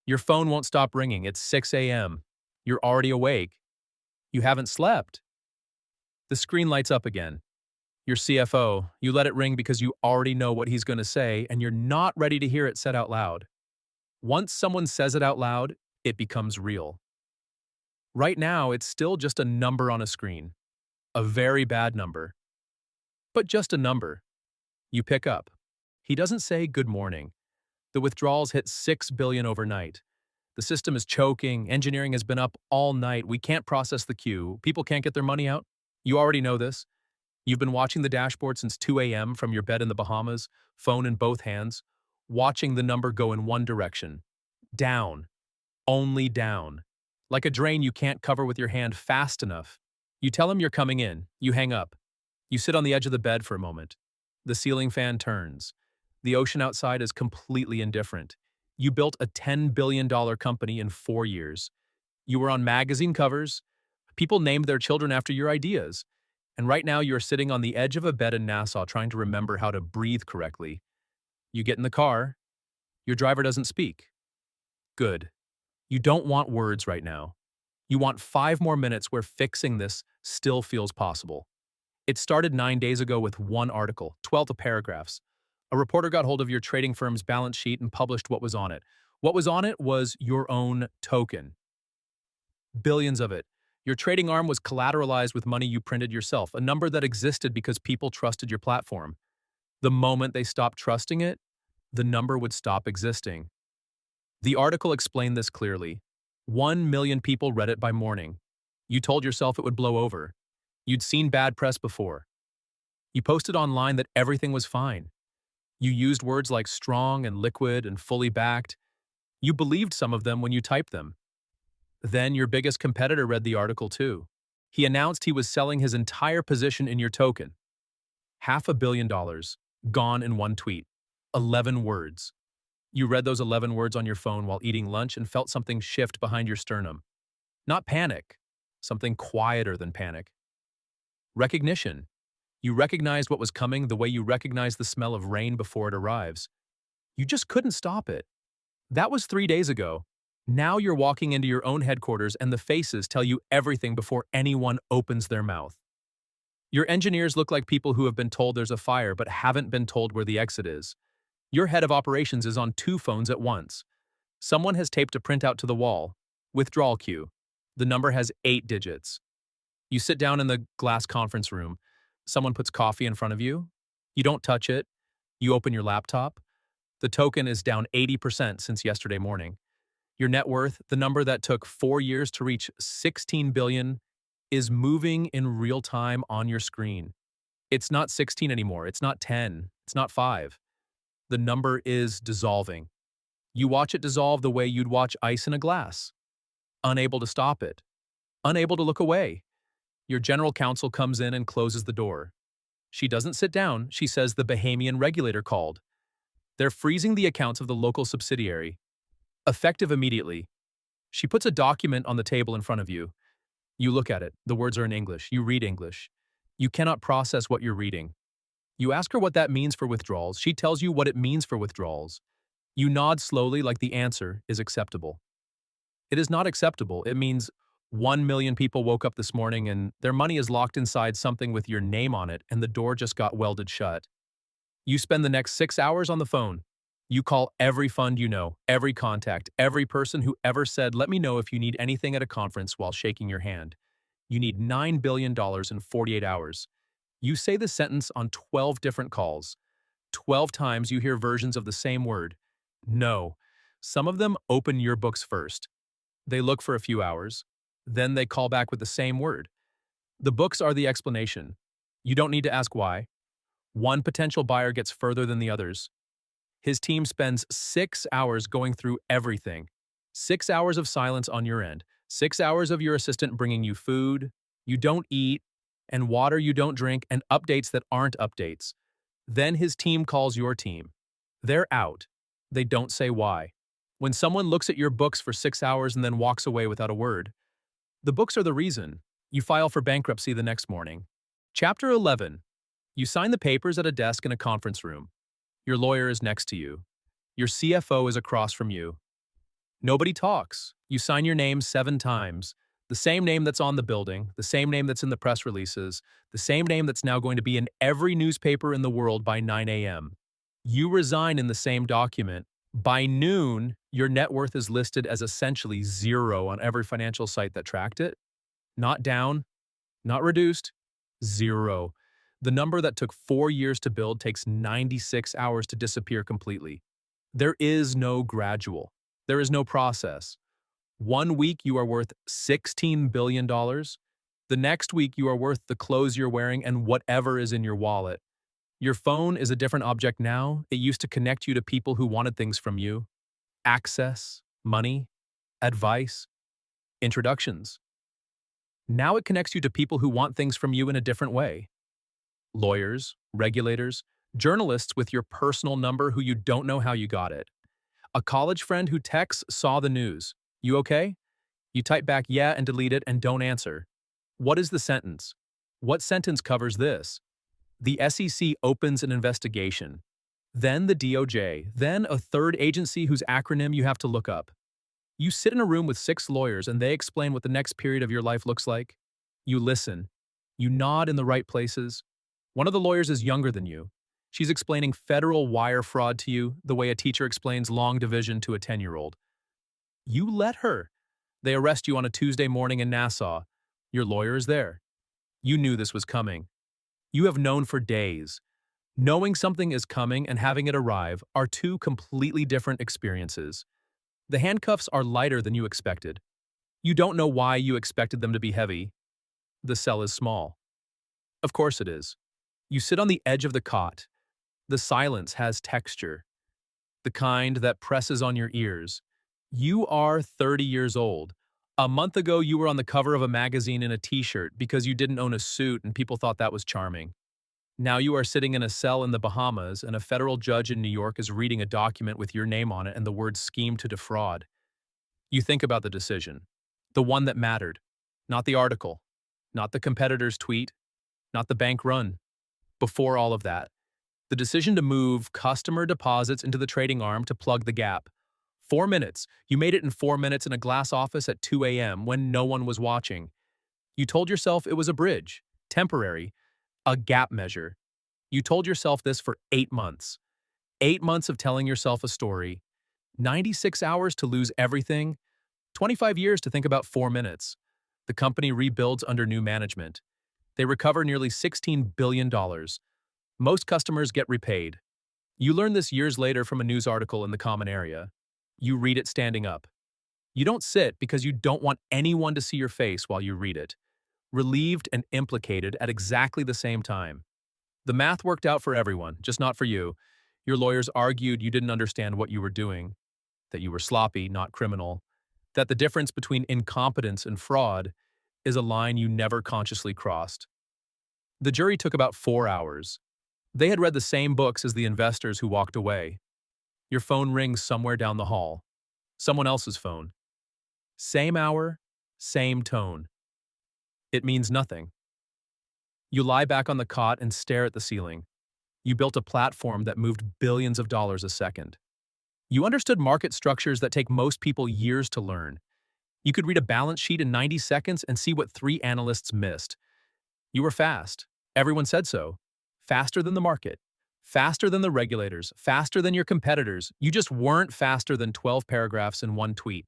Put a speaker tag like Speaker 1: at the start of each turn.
Speaker 1: Your phone won't stop ringing. It's 6 a.m. You're already awake. You haven't slept. The screen lights up again. Your CFO, you let it ring because you already know what he's going to say and you're not ready to hear it said out loud. Once someone says it out loud, it becomes real. Right now, it's still just a number on a screen. A very bad number. But just a number. You pick up. He doesn't say good morning. The withdrawals hit 6 billion overnight. The system is choking, engineering has been up all night, we can't process the queue, people can't get their money out. You already know this. You've been watching the dashboard since 2 a.m. from your bed in the Bahamas, phone in both hands, watching the number go in one direction. Down. Only down. Like a drain you can't cover with your hand fast enough. You tell him you're coming in, you hang up. You sit on the edge of the bed for a moment. The ceiling fan turns. The ocean outside is completely indifferent. You built a $10 billion company in 4 years. You were on magazine covers. People named their children after your ideas. And right now you're sitting on the edge of a bed in Nassau trying to remember how to breathe correctly. You get in the car. Your driver doesn't speak. Good. You don't want words right now. You want 5 more minutes where fixing this still feels possible. It started 9 days ago with one article, 12 paragraphs. A reporter got hold of your trading firm's balance sheet and published what was on it. What was on it was your own token. Billions of it. Your trading arm was collateralized with money you printed yourself, a number that existed because people trusted your platform. The moment they stopped trusting it, the number would stop existing. The article explained this clearly. 1 million people read it by morning. You told yourself it would blow over. You'd seen bad press before. You posted online that everything was fine. You used words like strong and liquid and fully backed. You believed some of them when you typed them. Then your biggest competitor read the article too. He announced he was selling his entire position in your token. $500 million, gone in one tweet. 11 words. You read those 11 words on your phone while eating lunch and felt something shift behind your sternum. Not panic, something quieter than panic. Recognition. You recognized what was coming the way you recognize the smell of rain before it arrives. You just couldn't stop it. That was 3 days ago. Now you're walking into your own headquarters and the faces tell you everything before anyone opens their mouth. Your engineers look like people who have been told there's a fire but haven't been told where the exit is. Your head of operations is on 2 phones at once. Someone has taped a printout to the wall. Withdrawal queue. The number has 8 digits. You sit down in the glass conference room. Someone puts coffee in front of you. You don't touch it. You open your laptop. The token is down 80% since yesterday morning. Your net worth, the number that took 4 years to reach 16 billion, is moving in real time on your screen. It's not 16 anymore. It's not 10. It's not 5. The number is dissolving. You watch it dissolve the way you'd watch ice in a glass. Unable to stop it. Unable to look away. Your general counsel comes in and closes the door. She doesn't sit down. She says the Bahamian regulator called. They're freezing the accounts of the local subsidiary. Effective immediately. She puts a document on the table in front of you. You look at it. The words are in English. You read English. You cannot process what you're reading. You ask her what that means for withdrawals. She tells you what it means for withdrawals. You nod slowly like the answer is acceptable. It is not acceptable. It means 1 million people woke up this morning and their money is locked inside something with your name on it and the door just got welded shut. You spend the next 6 hours on the phone. You call every fund you know, every contact, every person who ever said, "Let me know if you need anything at a conference," while shaking your hand. You need $9 billion in 48 hours. You say the sentence on 12 different calls. 12 times you hear versions of the same word. No. Some of them open your books first. They look for a few hours. Then they call back with the same word. The books are the explanation. You don't need to ask why. One potential buyer gets further than the others. His team spends 6 hours going through everything. 6 hours of silence on your end. 6 hours of your assistant bringing you food you don't eat, and water you don't drink, and updates that aren't updates. Then his team calls your team. They're out. They don't say why. When someone looks at your books for 6 hours and then walks away without a word, the books are the reason. You file for bankruptcy the next morning. Chapter 11. You sign the papers at a desk in a conference room. Your lawyer is next to you. Your CFO is across from you. Nobody talks. You sign your name 7 times. The same name that's on the building, the same name that's in the press releases, the same name that's now going to be in every newspaper in the world by 9 a.m. You resign in the same document. By noon, your net worth is listed as essentially zero on every financial site that tracked it. Not down, not reduced, zero. The number that took 4 years to build takes 96 hours to disappear completely. There is no gradual. There is no process. 1 week you are worth $16 billion. The next week you are worth the clothes you're wearing and whatever is in your wallet. Your phone is a different object now. It used to connect you to people who wanted things from you. Access, money, advice, introductions. Now it connects you to people who want things from you in a different way. Lawyers, regulators, journalists with your personal number who you don't know how you got it. A college friend who texts saw the news. You okay? You type back yeah and delete it and don't answer. What is the sentence? What sentence covers this? The SEC opens an investigation. Then the DOJ, then a third agency whose acronym you have to look up. You sit in a room with 6 lawyers and they explain what the next period of your life looks like. You listen. You nod in the right places. One of the lawyers is younger than you. She's explaining federal wire fraud to you the way a teacher explains long division to a 10-year-old. You let her. They arrest you on a Tuesday morning in Nassau. Your lawyer is there. You knew this was coming. You have known for days. Knowing something is coming and having it arrive are two completely different experiences. The handcuffs are lighter than you expected. You don't know why you expected them to be heavy. The cell is small. Of course it is. You sit on the edge of the cot. The silence has texture, the kind that presses on your ears. You are 30 years old. A month ago, you were on the cover of a magazine in a t-shirt because you didn't own a suit and people thought that was charming. Now you are sitting in a cell in the Bahamas and a federal judge in New York is reading a document with your name on it and the word scheme to defraud. You think about the decision, the one that mattered, not the article, not the competitor's tweet, not the bank run. Before all of that, the decision to move customer deposits into the trading arm to plug the gap. 4 minutes. You made it in 4 minutes in a glass office at 2 a.m. when no one was watching. You told yourself it was a bridge, temporary, a gap measure. You told yourself this for 8 months. 8 months of telling yourself a story. 96 hours to lose everything. 25 years to think about 4 minutes. The company rebuilds under new management. They recover nearly $16 billion. Most customers get repaid. You learn this years later from a news article in the common area. You read it standing up. You don't sit because you don't want anyone to see your face while you read it. Relieved and implicated at exactly the same time. The math worked out for everyone, just not for you. Your lawyers argued you didn't understand what you were doing, that you were sloppy, not criminal, that the difference between incompetence and fraud is a line you never consciously crossed. The jury took about 4 hours. They had read the same books as the investors who walked away. Your phone rings somewhere down the hall. Someone else's phone. Same hour, same tone. It means nothing. You lie back on the cot and stare at the ceiling. You built a platform that moved billions of dollars a second. You understood market structures that take most people years to learn. You could read a balance sheet in 90 seconds and see what 3 analysts missed. You were fast. Everyone said so. Faster than the market. Faster than the regulators. Faster than your competitors. You just weren't faster than 12 paragraphs in one tweet.